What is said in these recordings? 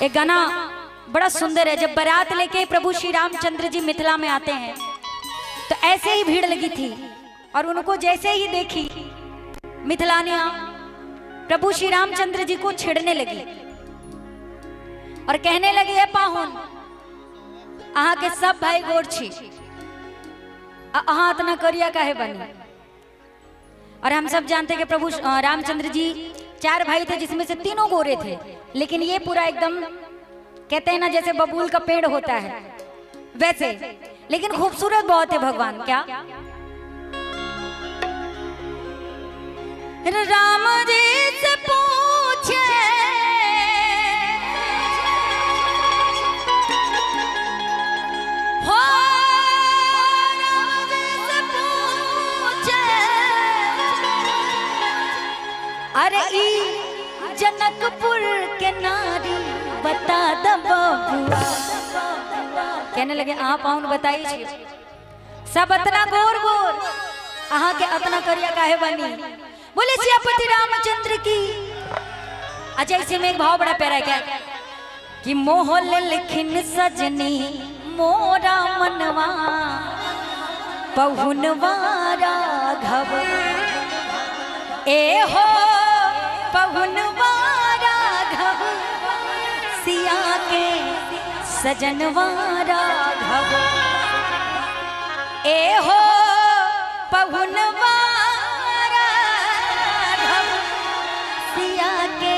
एक गाना बड़ा सुंदर है। जब बारात लेके प्रभु श्री रामचंद्र जी मिथिला में आते हैं तो ऐसे ही भीड़ लगी थी और उनको जैसे ही देखी मिथिलानिया प्रभु श्री रामचंद्र जी को छेड़ने लगी और कहने लगी, है पाहुन अहा के सब भाई गोर छी, अहा इतना करिया काहे बनी। और हम सब जानते कि प्रभु रामचंद्र जी 4 भाई थे जिसमें से 3 गोरे थे, लेकिन ये पूरा एकदम कहते हैं ना जैसे बबूल का पेड़ होता है वैसे, लेकिन खूबसूरत बहुत है भगवान। क्या राम जी से पूछे हो, राम जी से पूछे अरे ई जनकपुर के नारी बता द बबुआ। कहने लगे आप पाउन बताइए सब अतना गोर गोर अहा के अतना करिया काहे बनी। बोले सियापति रामचंद्र की अजय से में एक भाव बड़ा प्यारा क्या कि मोह लिखिन सजनी मोरा मनवा पहुनवा राघव, ए हो पहुनवा राघव सिया के सजनवा राघव, ए हो पहुनवा राघव सिया के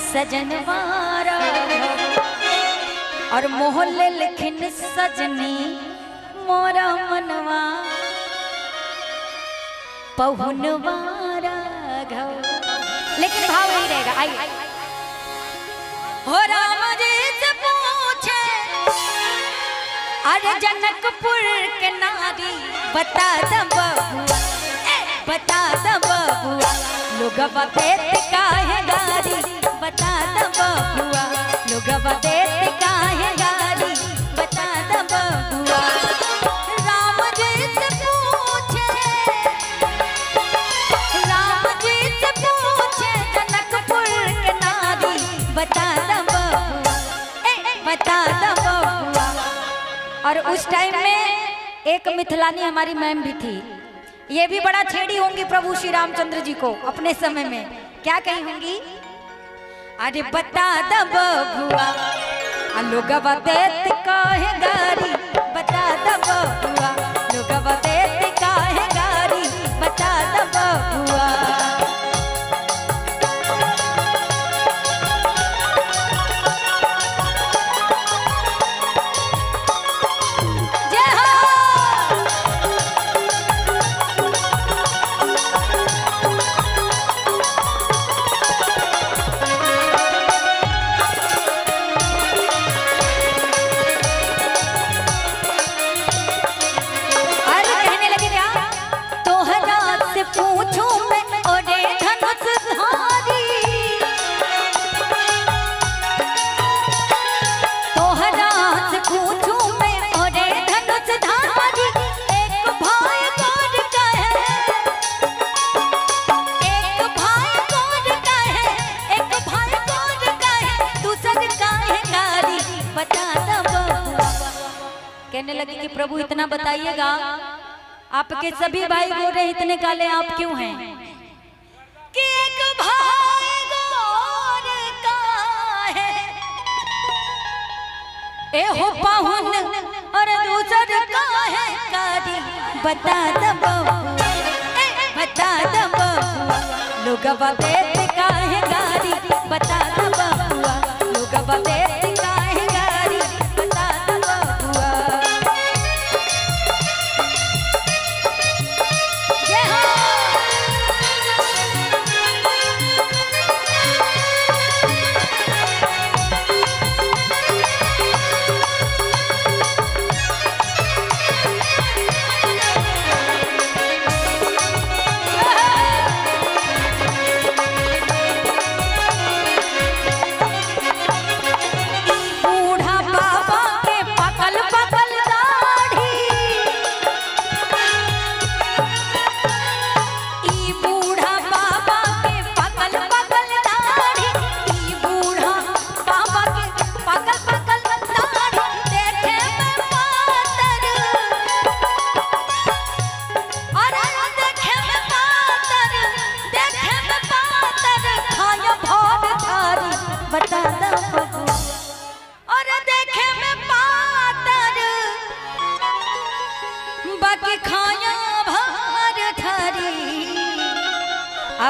सजनवा राघव। और मोहल लिखिन सजनी मोरा मनवा पहुनवा राघव। लेकिन भाव यही रहेगा। आइए हो राम जी से पूछे अरे जनकपुर के नारी बता द बबुआ, बता द बबुआ लोग देत काहे गारी, बता द बबुआ लोग देत काहे गारी, बता द बबुआ। राम जी से पूछे, राम जी से पूछे जनकपुर के नारी बता द बबुआ, बता द बबुआ। और उस टाइम में एक मिथिलानी हमारी मैम भी थी, ये भी बड़ा छेड़ी होंगी प्रभु श्री रामचंद्र जी को अपने समय में। क्या कही होंगी, अरे बता द बबुआ लोगवा देत काहे गारी, बता द बबुआ लोगवा देत काहे गारी, बता द बबुआ। कहने लगे कि प्रभु इतना बताइएगा आपके सभी भाई गोरे इतने काले आप क्यों हैं। कि एक भाई गोर का है ए हो पाहुन और दूसर का है कारी, बता द बबुआ, बता द बबुआ लोगवा देत काहे गारी, बता द बबुआ लोगवा देत काहे गारी, बता द बबुआ।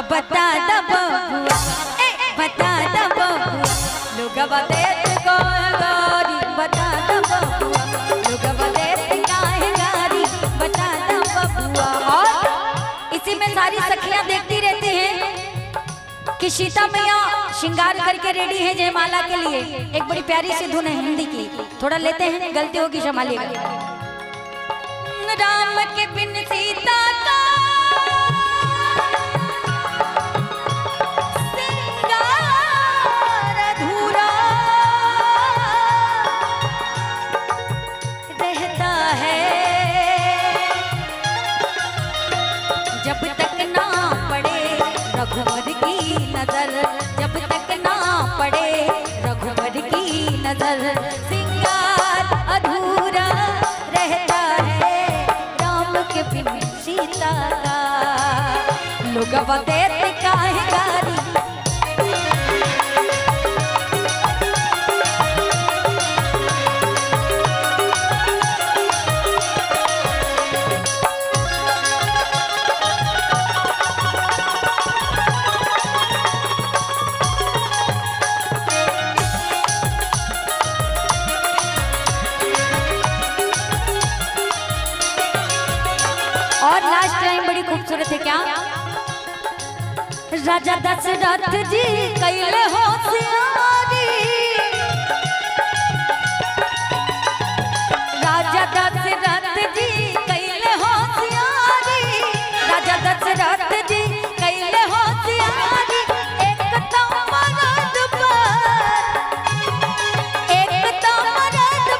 अब बता द बबुआ, बता द बबुआ, लोग देत गारी, बता द बबुआ, लोग देत काहे गारी, बता द बबुआ। और इसी में सारी सखियां देखती रहती हैं कि सीता मैया श्रृंगार करके रेडी है जयमाला के लिए। एक बड़ी प्यारी सी धुन है हिंदी की, थोड़ा लेते हैं, गलती होगी संभालिएगा। राम के बिन सीता का श्रृंगार अधूरा रहता है, जब तक ना पड़े रघुवर की नजर, जब तक ना पड़े रघुवर की नजर, श्रृंगार अधूरा रहता है राम के बिन सीता का, लोग देत काहे गारी। और लास्ट टाइम बड़ी खूबसूरत है क्या, राजा दशरथ जी कैले होशियारी, राजा दशरथ जी कैले होशियारी, राजा दशरथ जी कैले होशियारी, एक तो मरद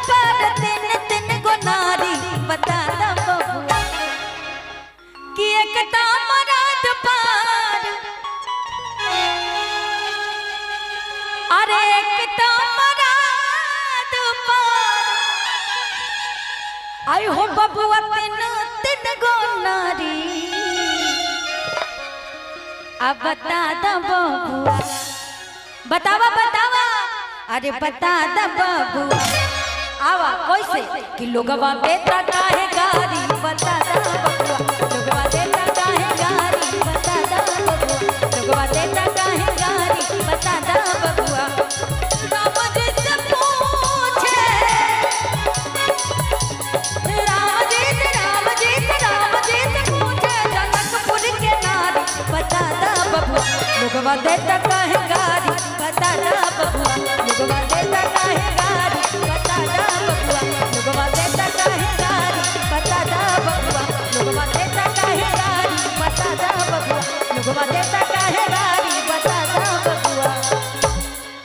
पर तीन तीन गो नारी, बता द बबुआ कि एक तो मरद पर, अरे एक तो मरद पर, आई हो बबुआ तीन तीन गो नारी, अब बता द बबुआ, बतावा बतावा, अरे बता द बबुआ, आवा कैसे कि लोगवा देता काहे गारी,